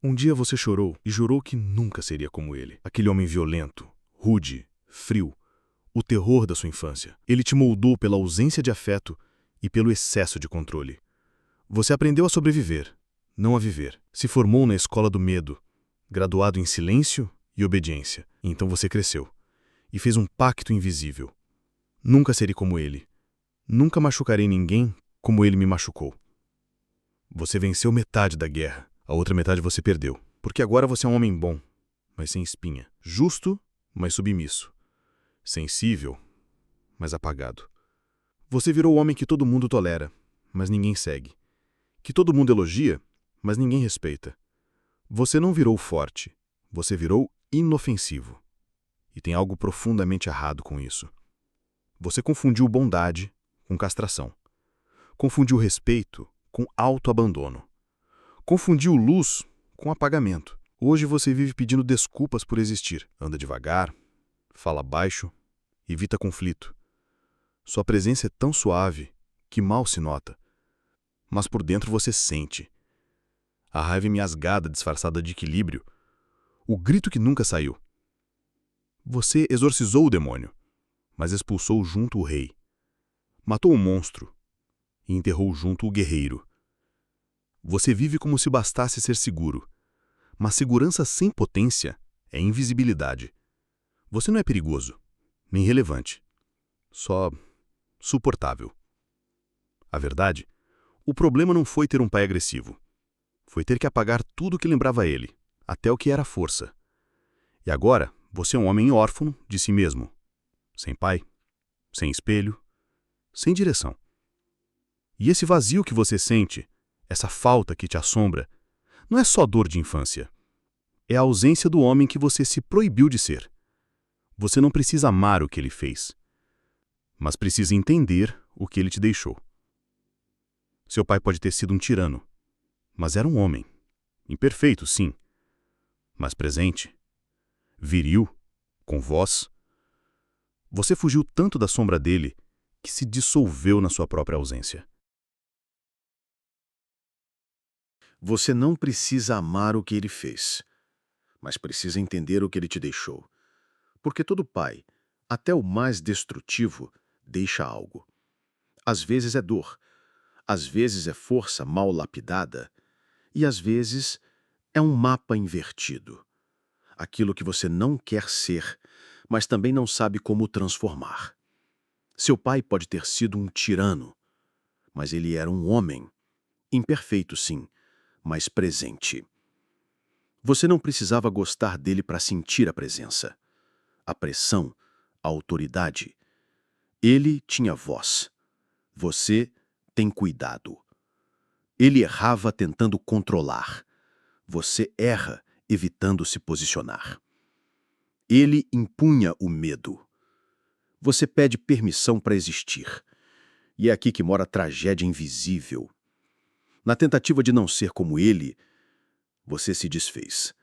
Um dia você chorou e jurou que nunca seria como ele. Aquele homem violento, rude, frio, o terror da sua infância. Ele te moldou pela ausência de afeto e pelo excesso de controle. Você aprendeu a sobreviver, não a viver. Se formou na escola do medo, graduado em silêncio e obediência. E então você cresceu e fez um pacto invisível. Nunca serei como ele. Nunca machucarei ninguém como ele me machucou. Você venceu metade da guerra. A outra metade você perdeu. Porque agora você é um homem bom, mas sem espinha. Justo, mas submisso. Sensível, mas apagado. Você virou o homem que todo mundo tolera, mas ninguém segue. Que todo mundo elogia, mas ninguém respeita. Você não virou forte, você virou inofensivo. E tem algo profundamente errado com isso. Você confundiu bondade com castração. Confundiu respeito com autoabandono. Confundiu luz com apagamento. Hoje você vive pedindo desculpas por existir. Anda devagar, fala baixo, evita conflito. Sua presença é tão suave que mal se nota. Mas por dentro você sente. A raiva engasgada disfarçada de equilíbrio. O grito que nunca saiu. Você exorcizou o demônio, mas expulsou junto o rei. Matou o monstro e enterrou junto o guerreiro. Você vive como se bastasse ser seguro, mas segurança sem potência é invisibilidade. Você não é perigoso, nem relevante, só suportável. A verdade, o problema não foi ter um pai agressivo. Foi ter que apagar tudo o que lembrava ele, até o que era força. E agora, você é um homem órfão de si mesmo. Sem pai, sem espelho, sem direção. E esse vazio que você sente, essa falta que te assombra, não é só dor de infância. É a ausência do homem que você se proibiu de ser. Você não precisa amar o que ele fez, mas precisa entender o que ele te deixou. Seu pai pode ter sido um tirano, mas era um homem. Imperfeito, sim, mas presente. Viril, com voz. Você fugiu tanto da sombra dele que se dissolveu na sua própria ausência. Você não precisa amar o que ele fez, mas precisa entender o que ele te deixou. Porque todo pai, até o mais destrutivo, deixa algo. Às vezes é dor, às vezes é força mal lapidada, e às vezes é um mapa invertido. Aquilo que você não quer ser, mas também não sabe como transformar. Seu pai pode ter sido um tirano, mas ele era um homem. Imperfeito, sim, mas presente. Você não precisava gostar dele para sentir a presença, a pressão, a autoridade. Ele tinha voz. Você tem cuidado. Ele errava tentando controlar. Você erra evitando se posicionar. Ele impunha o medo. Você pede permissão para existir. E é aqui que mora a tragédia invisível. Na tentativa de não ser como ele, você se desfez.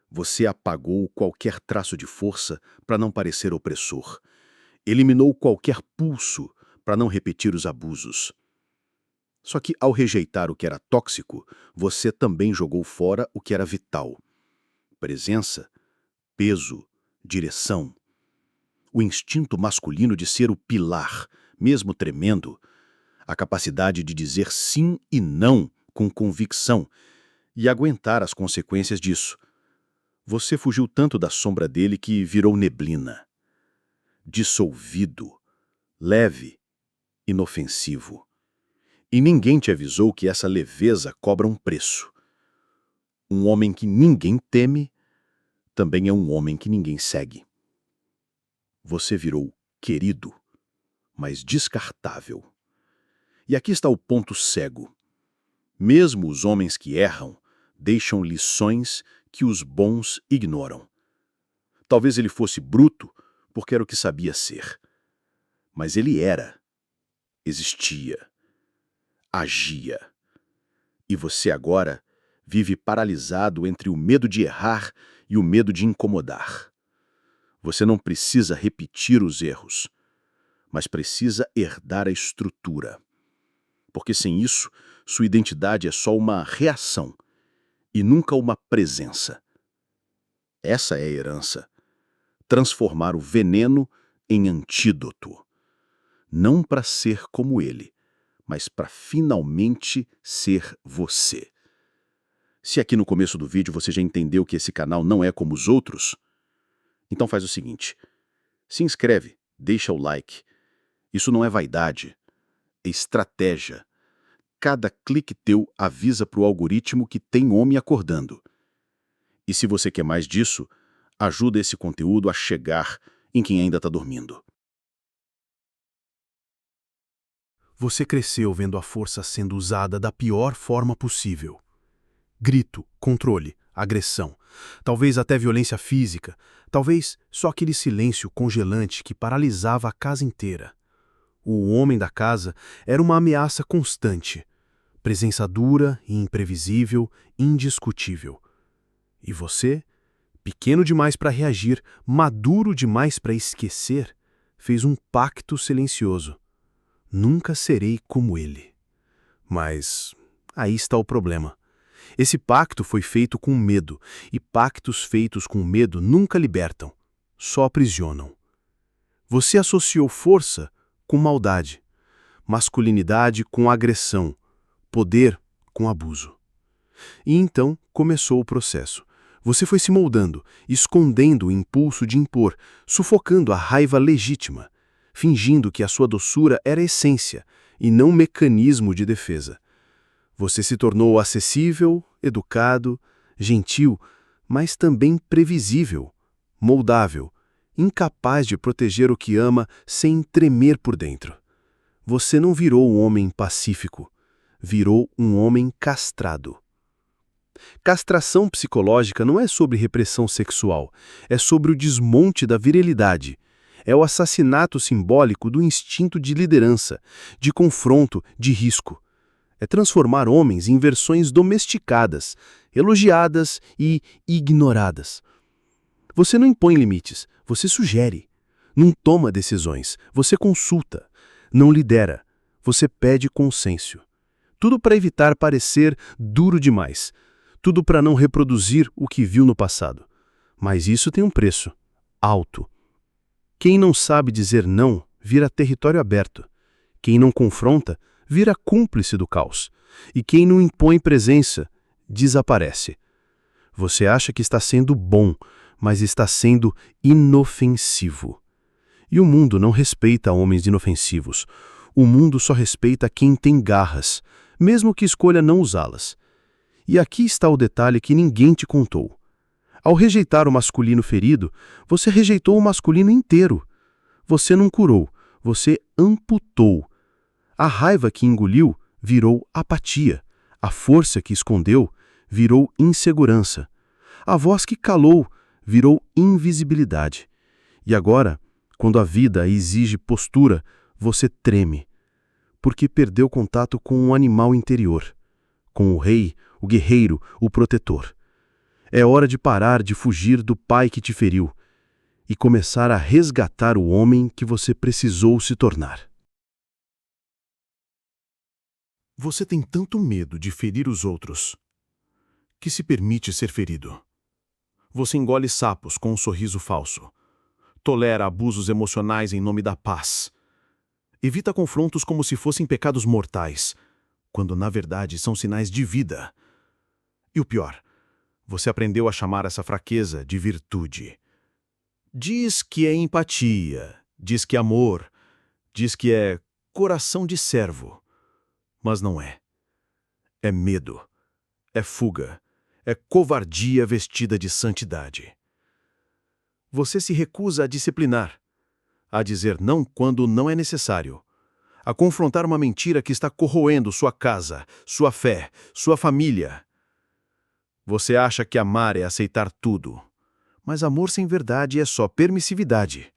Você apagou qualquer traço de força para não parecer opressor. Eliminou qualquer pulso para não repetir os abusos. Só que, ao rejeitar o que era tóxico, você também jogou fora o que era vital. Presença, peso, direção. O instinto masculino de ser o pilar, mesmo tremendo. A capacidade de dizer sim e não com convicção e aguentar as consequências disso. Você fugiu tanto da sombra dele que virou neblina. Dissolvido, leve, inofensivo. E ninguém te avisou que essa leveza cobra um preço. Um homem que ninguém teme também é um homem que ninguém segue. Você virou querido, mas descartável. E aqui está o ponto cego. Mesmo os homens que erram deixam lições que os bons ignoram. Talvez ele fosse bruto porque era o que sabia ser. Mas ele era, existia, agia. E você agora vive paralisado entre o medo de errar e o medo de incomodar. Você não precisa repetir os erros, mas precisa herdar a estrutura. Porque sem isso, sua identidade é só uma reação e nunca uma presença. Essa é a herança. Transformar o veneno em antídoto. Não para ser como ele, mas para finalmente ser você. Se aqui no começo do vídeo você já entendeu que esse canal não é como os outros, então faz o seguinte: se inscreve, deixa o like. Isso não é vaidade, é estratégia. Cada clique teu avisa para o algoritmo que tem homem acordando. E se você quer mais disso, ajuda esse conteúdo a chegar em quem ainda está dormindo. Você cresceu vendo a força sendo usada da pior forma possível. Grito, controle, agressão, talvez até violência física, talvez só aquele silêncio congelante que paralisava a casa inteira. O homem da casa era uma ameaça constante, presença dura e imprevisível, indiscutível. E você, pequeno demais para reagir, maduro demais para esquecer, fez um pacto silencioso. Nunca serei como ele. Mas aí está o problema. Esse pacto foi feito com medo, e pactos feitos com medo nunca libertam, só aprisionam. Você associou força com maldade, masculinidade com agressão, poder com abuso. E então começou o processo. Você foi se moldando, escondendo o impulso de impor, sufocando a raiva legítima, fingindo que a sua doçura era essência e não mecanismo de defesa. Você se tornou acessível, educado, gentil, mas também previsível, moldável, incapaz de proteger o que ama sem tremer por dentro. Você não virou um homem pacífico, virou um homem castrado. Castração psicológica não é sobre repressão sexual, é sobre o desmonte da virilidade. É o assassinato simbólico do instinto de liderança, de confronto, de risco. É transformar homens em versões domesticadas, elogiadas e ignoradas. Você não impõe limites, você sugere. Não toma decisões, você consulta. Não lidera, você pede consenso. Tudo para evitar parecer duro demais. Tudo para não reproduzir o que viu no passado. Mas isso tem um preço, alto. Quem não sabe dizer não, vira território aberto. Quem não confronta, vira cúmplice do caos. E quem não impõe presença, desaparece. Você acha que está sendo bom, mas está sendo inofensivo. E o mundo não respeita homens inofensivos. O mundo só respeita quem tem garras, mesmo que escolha não usá-las. E aqui está o detalhe que ninguém te contou. Ao rejeitar o masculino ferido, você rejeitou o masculino inteiro. Você não curou, você amputou. A raiva que engoliu virou apatia. A força que escondeu virou insegurança. A voz que calou virou invisibilidade. E agora, quando a vida exige postura, você treme. Porque perdeu contato com o animal interior. Com o rei, o guerreiro, o protetor. É hora de parar de fugir do pai que te feriu e começar a resgatar o homem que você precisou se tornar. Você tem tanto medo de ferir os outros que se permite ser ferido. Você engole sapos com um sorriso falso. Tolera abusos emocionais em nome da paz. Evita confrontos como se fossem pecados mortais, quando na verdade são sinais de vida. E o pior, você aprendeu a chamar essa fraqueza de virtude. Diz que é empatia, diz que é amor, diz que é coração de servo. Mas não é. É medo, é fuga, é covardia vestida de santidade. Você se recusa a disciplinar, a dizer não quando não é necessário, a confrontar uma mentira que está corroendo sua casa, sua fé, sua família. Você acha que amar é aceitar tudo, mas amor sem verdade é só permissividade.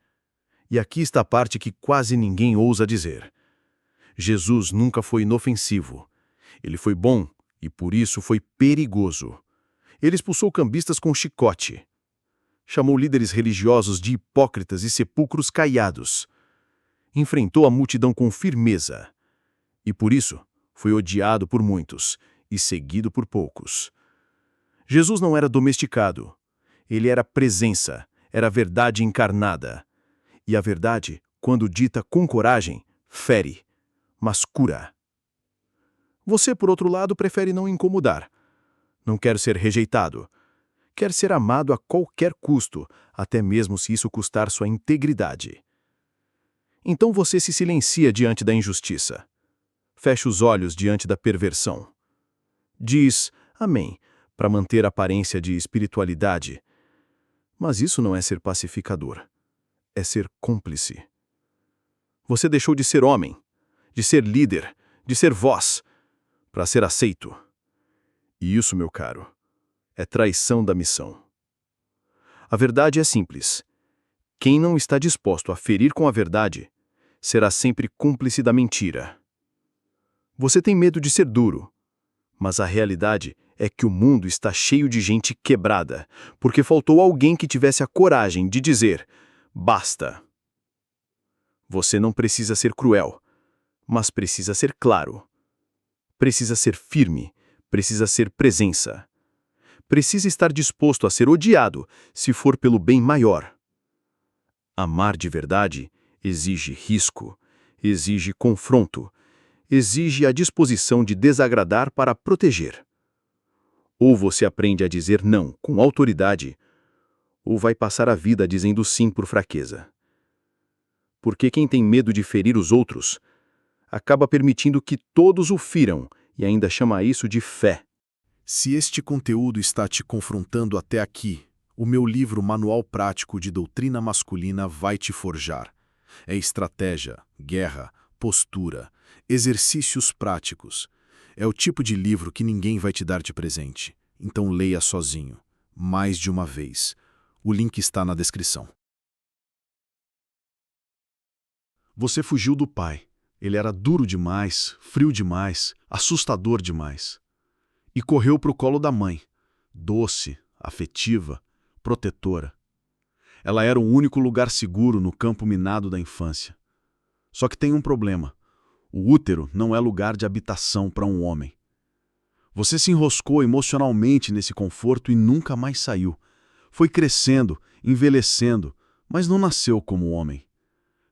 E aqui está a parte que quase ninguém ousa dizer. Jesus nunca foi inofensivo. Ele foi bom e por isso foi perigoso. Ele expulsou cambistas com chicote. Chamou líderes religiosos de hipócritas e sepulcros caiados. Enfrentou a multidão com firmeza. E por isso foi odiado por muitos e seguido por poucos. Jesus não era domesticado. Ele era presença, era verdade encarnada. E a verdade, quando dita com coragem, fere, mas cura. Você, por outro lado, prefere não incomodar. Não quer ser rejeitado. Quer ser amado a qualquer custo, até mesmo se isso custar sua integridade. Então você se silencia diante da injustiça. Fecha os olhos diante da perversão. Diz amém para manter a aparência de espiritualidade. Mas isso não é ser pacificador. É ser cúmplice. Você deixou de ser homem, de ser líder, de ser voz, para ser aceito. E isso, meu caro, é traição da missão. A verdade é simples. Quem não está disposto a ferir com a verdade, será sempre cúmplice da mentira. Você tem medo de ser duro, mas a realidade é que o mundo está cheio de gente quebrada, porque faltou alguém que tivesse a coragem de dizer, basta. Você não precisa ser cruel, mas precisa ser claro. Precisa ser firme, precisa ser presença. Precisa estar disposto a ser odiado, se for pelo bem maior. Amar de verdade exige risco, exige confronto, exige a disposição de desagradar para proteger. Ou você aprende a dizer não com autoridade, ou vai passar a vida dizendo sim por fraqueza. Porque quem tem medo de ferir os outros, acaba permitindo que todos o firam e ainda chama isso de fé. Se este conteúdo está te confrontando até aqui, o meu livro Manual Prático de Doutrina Masculina vai te forjar. É estratégia, guerra, postura, exercícios práticos. É o tipo de livro que ninguém vai te dar de presente. Então leia sozinho, mais de uma vez. O link está na descrição. Você fugiu do pai. Ele era duro demais, frio demais, assustador demais. E correu para o colo da mãe, doce, afetiva, protetora. Ela era o único lugar seguro no campo minado da infância. Só que tem um problema. O útero não é lugar de habitação para um homem. Você se enroscou emocionalmente nesse conforto e nunca mais saiu. Foi crescendo, envelhecendo, mas não nasceu como homem.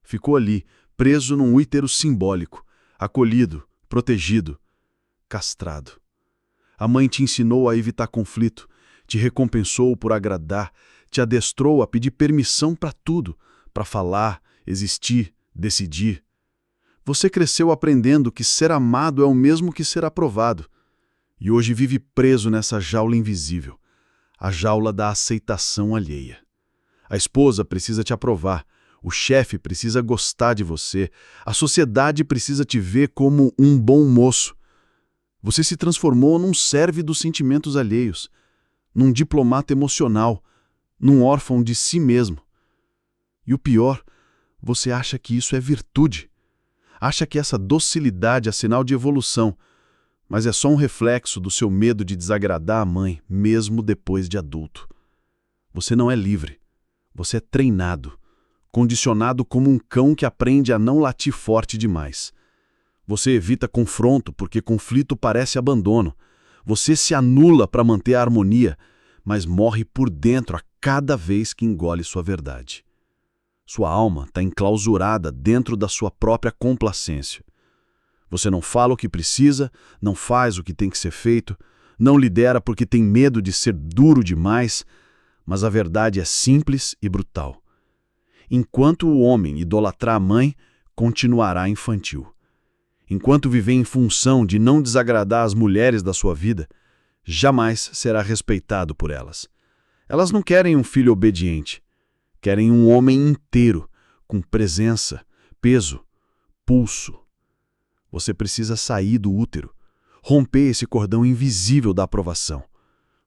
Ficou ali, preso num útero simbólico, acolhido, protegido, castrado. A mãe te ensinou a evitar conflito, te recompensou por agradar, te adestrou a pedir permissão para tudo, para falar, existir, decidir. Você cresceu aprendendo que ser amado é o mesmo que ser aprovado. E hoje vive preso nessa jaula invisível, a jaula da aceitação alheia. A esposa precisa te aprovar, o chefe precisa gostar de você, a sociedade precisa te ver como um bom moço. Você se transformou num serve dos sentimentos alheios, num diplomata emocional, num órfão de si mesmo. E o pior, você acha que isso é virtude. Acha que essa docilidade é sinal de evolução, mas é só um reflexo do seu medo de desagradar a mãe, mesmo depois de adulto. Você não é livre. Você é treinado, condicionado como um cão que aprende a não latir forte demais. Você evita confronto porque conflito parece abandono. Você se anula para manter a harmonia, mas morre por dentro a cada vez que engole sua verdade. Sua alma está enclausurada dentro da sua própria complacência. Você não fala o que precisa, não faz o que tem que ser feito, não lidera porque tem medo de ser duro demais, mas a verdade é simples e brutal. Enquanto o homem idolatrar a mãe, continuará infantil. Enquanto viver em função de não desagradar as mulheres da sua vida, jamais será respeitado por elas. Elas não querem um filho obediente. Querem um homem inteiro, com presença, peso, pulso. Você precisa sair do útero, romper esse cordão invisível da aprovação,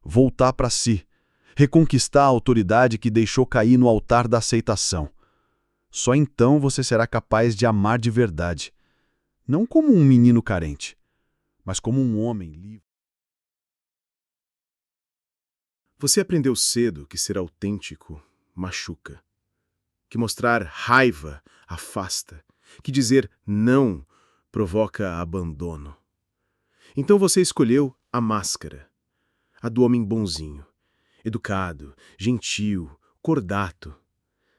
voltar para si, reconquistar a autoridade que deixou cair no altar da aceitação. Só então você será capaz de amar de verdade, não como um menino carente, mas como um homem livre. Você aprendeu cedo que ser autêntico machuca, que mostrar raiva afasta, que dizer não provoca abandono. Então você escolheu a máscara. A do homem bonzinho, educado, gentil, cordato,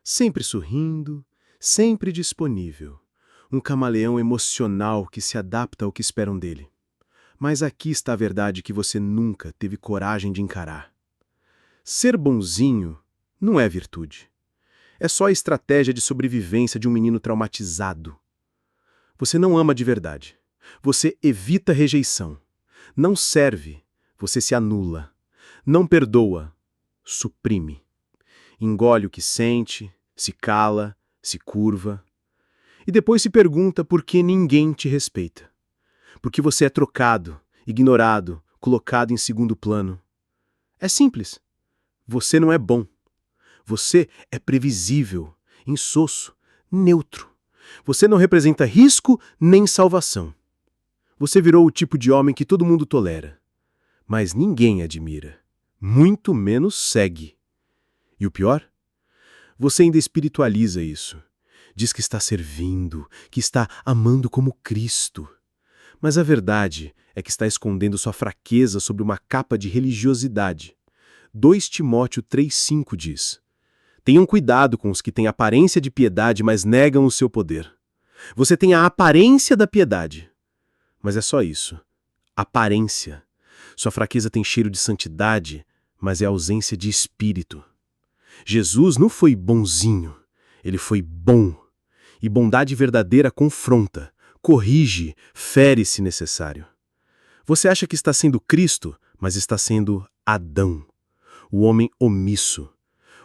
sempre sorrindo, sempre disponível. Um camaleão emocional que se adapta ao que esperam dele. Mas aqui está a verdade que você nunca teve coragem de encarar. Ser bonzinho não é virtude. É só a estratégia de sobrevivência de um menino traumatizado. Você não ama de verdade. Você evita rejeição. Não serve, você se anula. Não perdoa, suprime. Engole o que sente, se cala, se curva. E depois se pergunta por que ninguém te respeita. Porque você é trocado, ignorado, colocado em segundo plano. É simples. Você não é bom. Você é previsível, insosso, neutro. Você não representa risco nem salvação. Você virou o tipo de homem que todo mundo tolera. Mas ninguém admira. Muito menos segue. E o pior? Você ainda espiritualiza isso. Diz que está servindo, que está amando como Cristo. Mas a verdade é que está escondendo sua fraqueza sob uma capa de religiosidade. 2 Timóteo 3,5 diz: Tenham cuidado com os que têm aparência de piedade, mas negam o seu poder. Você tem a aparência da piedade. Mas é só isso. Aparência. Sua fraqueza tem cheiro de santidade, mas é ausência de espírito. Jesus não foi bonzinho. Ele foi bom. E bondade verdadeira confronta, corrige, fere se necessário. Você acha que está sendo Cristo, mas está sendo Adão, o homem omisso,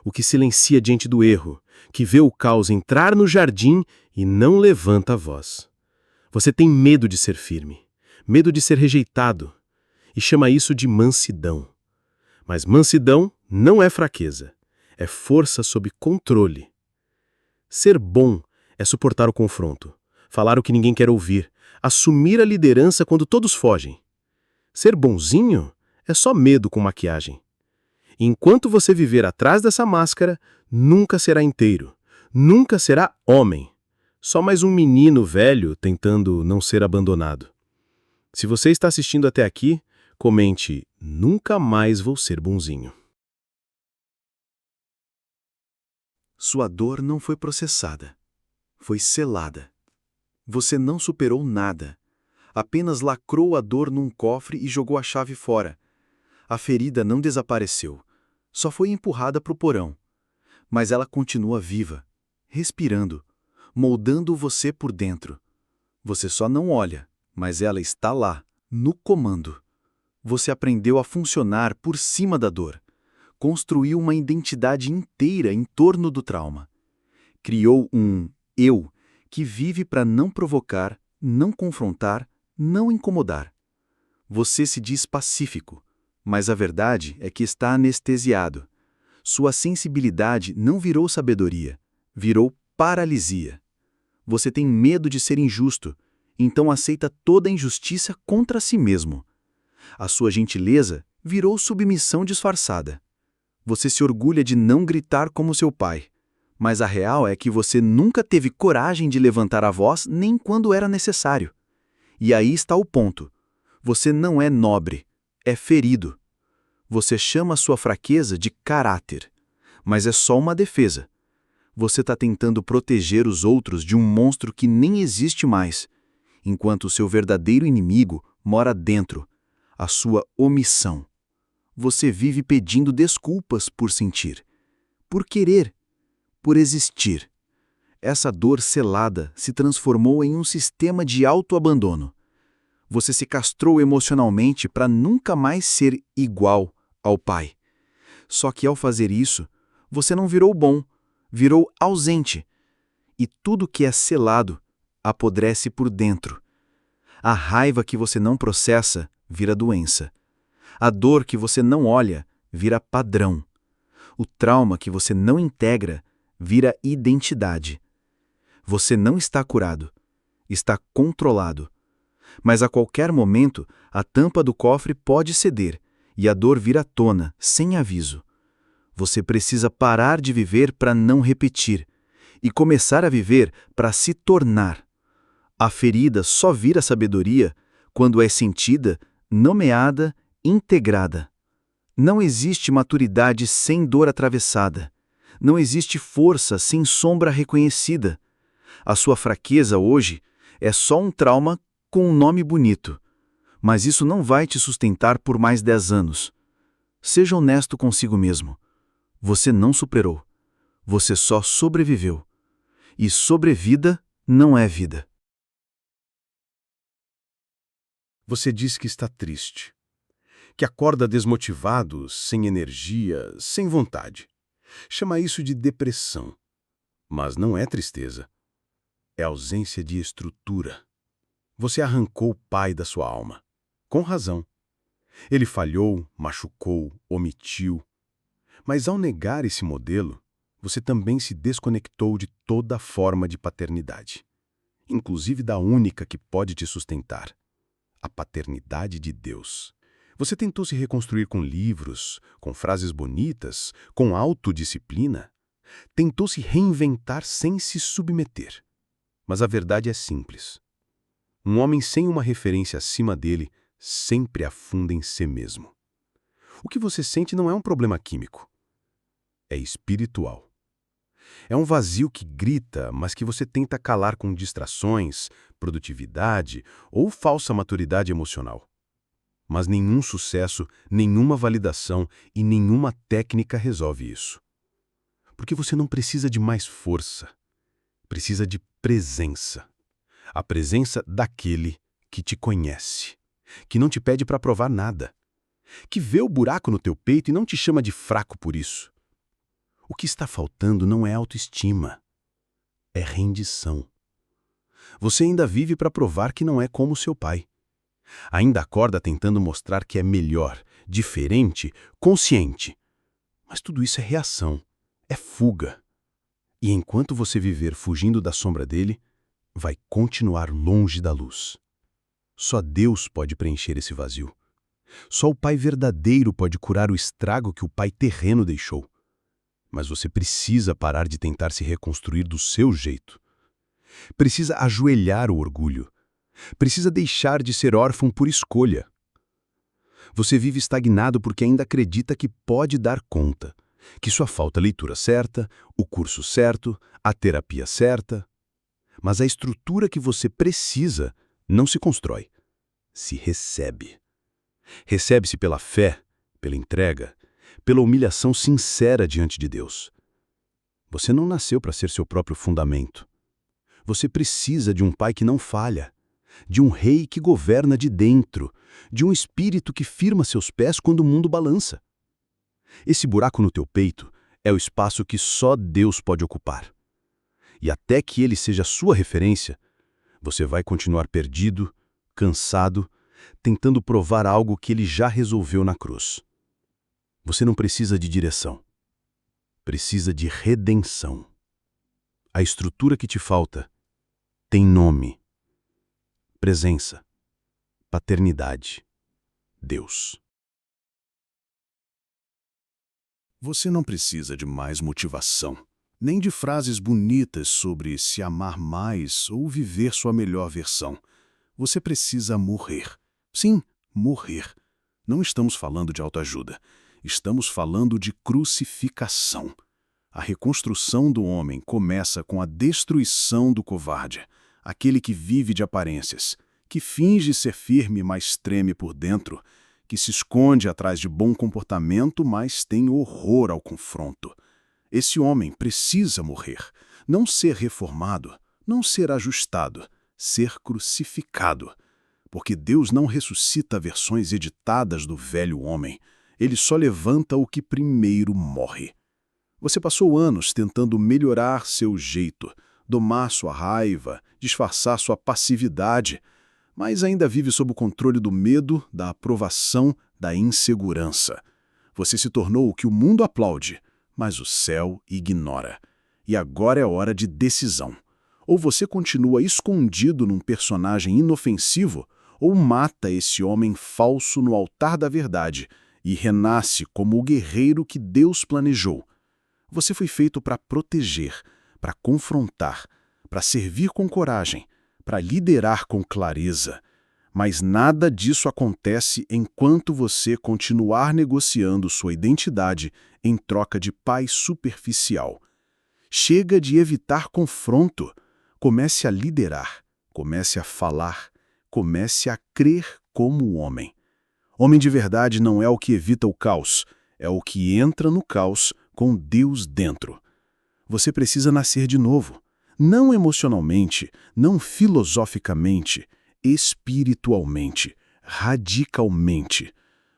o que silencia diante do erro, que vê o caos entrar no jardim e não levanta a voz. Você tem medo de ser firme, medo de ser rejeitado, e chama isso de mansidão. Mas mansidão não é fraqueza, é força sob controle. Ser bom é suportar o confronto, falar o que ninguém quer ouvir, assumir a liderança quando todos fogem. Ser bonzinho é só medo com maquiagem. Enquanto você viver atrás dessa máscara, nunca será inteiro, nunca será homem. Só mais um menino velho tentando não ser abandonado. Se você está assistindo até aqui, comente: nunca mais vou ser bonzinho. Sua dor não foi processada. Foi selada. Você não superou nada. Apenas lacrou a dor num cofre e jogou a chave fora. A ferida não desapareceu. Só foi empurrada para o porão. Mas ela continua viva, respirando, moldando você por dentro. Você só não olha, mas ela está lá, no comando. Você aprendeu a funcionar por cima da dor. Construiu uma identidade inteira em torno do trauma. Criou um eu que vive para não provocar, não confrontar, não incomodar. Você se diz pacífico, mas a verdade é que está anestesiado. Sua sensibilidade não virou sabedoria, virou paralisia. Você tem medo de ser injusto, então aceita toda a injustiça contra si mesmo. A sua gentileza virou submissão disfarçada. Você se orgulha de não gritar como seu pai, mas a real é que você nunca teve coragem de levantar a voz nem quando era necessário. E aí está o ponto. Você não é nobre, é ferido. Você chama sua fraqueza de caráter, mas é só uma defesa. Você está tentando proteger os outros de um monstro que nem existe mais, enquanto o seu verdadeiro inimigo mora dentro, a sua omissão. Você vive pedindo desculpas por sentir, por querer, por existir. Essa dor selada se transformou em um sistema de autoabandono. Você se castrou emocionalmente para nunca mais ser igual ao pai. Só que ao fazer isso, você não virou bom, virou ausente. E tudo que é selado apodrece por dentro. A raiva que você não processa vira doença. A dor que você não olha vira padrão. O trauma que você não integra vira identidade. Você não está curado, está controlado. Mas a qualquer momento, a tampa do cofre pode ceder e a dor vir à tona, sem aviso. Você precisa parar de viver para não repetir e começar a viver para se tornar. A ferida só vira sabedoria quando é sentida, nomeada, integrada. Não existe maturidade sem dor atravessada. Não existe força sem sombra reconhecida. A sua fraqueza hoje é só um trauma com um nome bonito. Mas isso não vai te sustentar por mais 10 anos. Seja honesto consigo mesmo. Você não superou. Você só sobreviveu. E sobrevida não é vida. Você diz que está triste, que acorda desmotivado, sem energia, sem vontade. Chama isso de depressão. Mas não é tristeza. É ausência de estrutura. Você arrancou o pai da sua alma. Com razão. Ele falhou, machucou, omitiu. Mas ao negar esse modelo, você também se desconectou de toda forma de paternidade, inclusive da única que pode te sustentar, a paternidade de Deus. Você tentou se reconstruir com livros, com frases bonitas, com autodisciplina. Tentou se reinventar sem se submeter. Mas a verdade é simples. Um homem sem uma referência acima dele sempre afunda em si mesmo. O que você sente não é um problema químico. É espiritual. É um vazio que grita, mas que você tenta calar com distrações, produtividade ou falsa maturidade emocional. Mas nenhum sucesso, nenhuma validação e nenhuma técnica resolve isso. Porque você não precisa de mais força. Precisa de presença. A presença daquele que te conhece, que não te pede para provar nada, que vê o buraco no teu peito e não te chama de fraco por isso. O que está faltando não é autoestima, é rendição. Você ainda vive para provar que não é como seu pai. Ainda acorda tentando mostrar que é melhor, diferente, consciente. Mas tudo isso é reação, é fuga. E enquanto você viver fugindo da sombra dele, vai continuar longe da luz. Só Deus pode preencher esse vazio. Só o Pai verdadeiro pode curar o estrago que o Pai terreno deixou. Mas você precisa parar de tentar se reconstruir do seu jeito. Precisa ajoelhar o orgulho. Precisa deixar de ser órfão por escolha. Você vive estagnado porque ainda acredita que pode dar conta, que só falta a leitura certa, o curso certo, a terapia certa. Mas a estrutura que você precisa não se constrói, se recebe. Recebe-se pela fé, pela entrega, pela humilhação sincera diante de Deus. Você não nasceu para ser seu próprio fundamento. Você precisa de um pai que não falha, de um rei que governa de dentro, de um espírito que firma seus pés quando o mundo balança. Esse buraco no teu peito é o espaço que só Deus pode ocupar. E até que ele seja sua referência, você vai continuar perdido, cansado, tentando provar algo que ele já resolveu na cruz. Você não precisa de direção. Precisa de redenção. A estrutura que te falta tem nome, presença, paternidade, Deus. Você não precisa de mais motivação, nem de frases bonitas sobre se amar mais ou viver sua melhor versão. Você precisa morrer. Sim, morrer. Não estamos falando de autoajuda. Estamos falando de crucificação. A reconstrução do homem começa com a destruição do covarde, aquele que vive de aparências, que finge ser firme, mas treme por dentro, que se esconde atrás de bom comportamento, mas tem horror ao confronto. Esse homem precisa morrer, não ser reformado, não ser ajustado, ser crucificado. Porque Deus não ressuscita versões editadas do velho homem. Ele só levanta o que primeiro morre. Você passou anos tentando melhorar seu jeito, domar sua raiva, disfarçar sua passividade, mas ainda vive sob o controle do medo, da aprovação, da insegurança. Você se tornou o que o mundo aplaude, mas o céu ignora. E agora é hora de decisão. Ou você continua escondido num personagem inofensivo, ou mata esse homem falso no altar da verdade e renasce como o guerreiro que Deus planejou. Você foi feito para proteger, para confrontar, para servir com coragem, para liderar com clareza. Mas nada disso acontece enquanto você continuar negociando sua identidade em troca de paz superficial. Chega de evitar confronto. Comece a liderar, comece a falar, comece a crer como homem. Homem de verdade não é o que evita o caos, é o que entra no caos com Deus dentro. Você precisa nascer de novo, não emocionalmente, não filosoficamente, espiritualmente, radicalmente.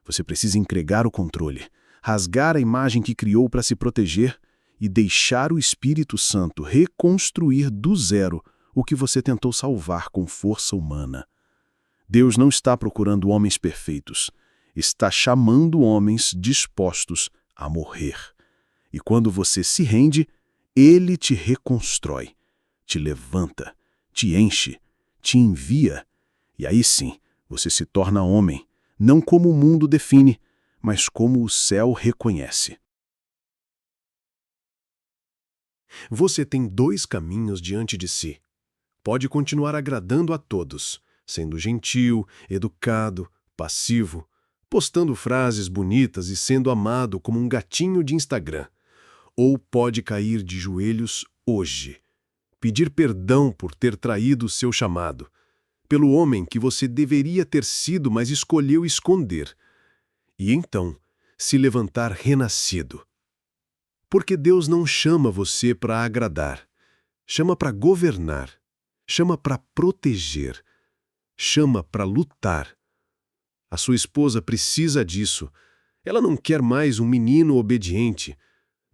Você precisa entregar o controle, rasgar a imagem que criou para se proteger e deixar o Espírito Santo reconstruir do zero o que você tentou salvar com força humana. Deus não está procurando homens perfeitos, está chamando homens dispostos a morrer. E quando você se rende, Ele te reconstrói, te levanta, te enche, te envia. E aí sim, você se torna homem, não como o mundo define, mas como o céu reconhece. Você tem 2 caminhos diante de si. Pode continuar agradando a todos, sendo gentil, educado, passivo, postando frases bonitas e sendo amado como um gatinho de Instagram. Ou pode cair de joelhos hoje, pedir perdão por ter traído seu chamado, pelo homem que você deveria ter sido, mas escolheu esconder, e então se levantar renascido. Porque Deus não chama você para agradar, chama para governar, chama para proteger, chama para lutar. A sua esposa precisa disso. Ela não quer mais um menino obediente.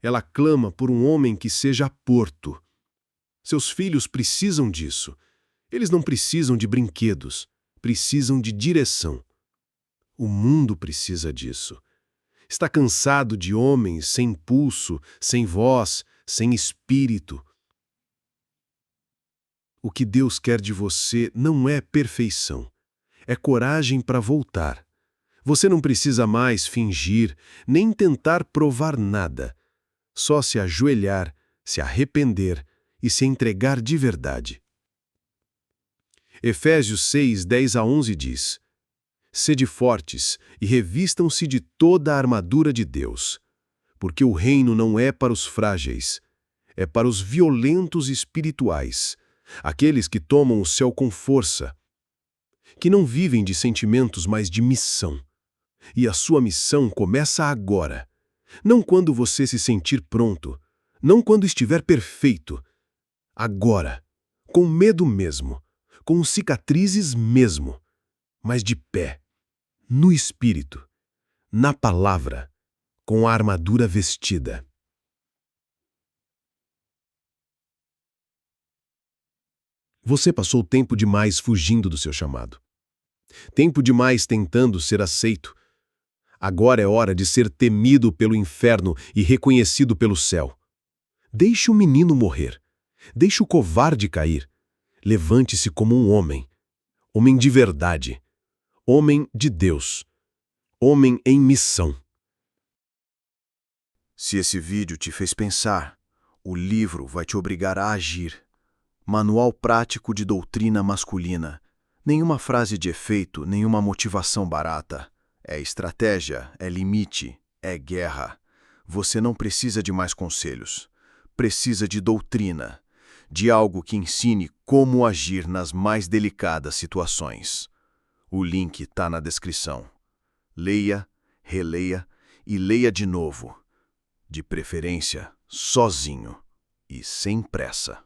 Ela clama por um homem que seja porto. Seus filhos precisam disso. Eles não precisam de brinquedos, precisam de direção. O mundo precisa disso. Está cansado de homens sem pulso, sem voz, sem espírito. O que Deus quer de você não é perfeição. É coragem para voltar. Você não precisa mais fingir, nem tentar provar nada. Só se ajoelhar, se arrepender e se entregar de verdade. Efésios 6, 10-11 diz: Sede fortes e revistam-se de toda a armadura de Deus, porque o reino não é para os frágeis, é para os violentos espirituais, aqueles que tomam o céu com força, que não vivem de sentimentos, mas de missão. E a sua missão começa agora, não quando você se sentir pronto, não quando estiver perfeito. Agora, com medo mesmo, com cicatrizes mesmo, mas de pé, no Espírito, na palavra, com a armadura vestida. Você passou tempo demais fugindo do seu chamado. Tempo demais tentando ser aceito. Agora é hora de ser temido pelo inferno e reconhecido pelo céu. Deixe o menino morrer. Deixe o covarde cair. Levante-se como um homem. Homem de verdade. Homem de Deus. Homem em missão. Se esse vídeo te fez pensar, o livro vai te obrigar a agir. Manual prático de doutrina masculina. Nenhuma frase de efeito, nenhuma motivação barata. É estratégia, é limite, é guerra. Você não precisa de mais conselhos. Precisa de doutrina, de algo que ensine como agir nas mais delicadas situações. O link está na descrição. Leia, releia e leia de novo. De preferência, sozinho e sem pressa.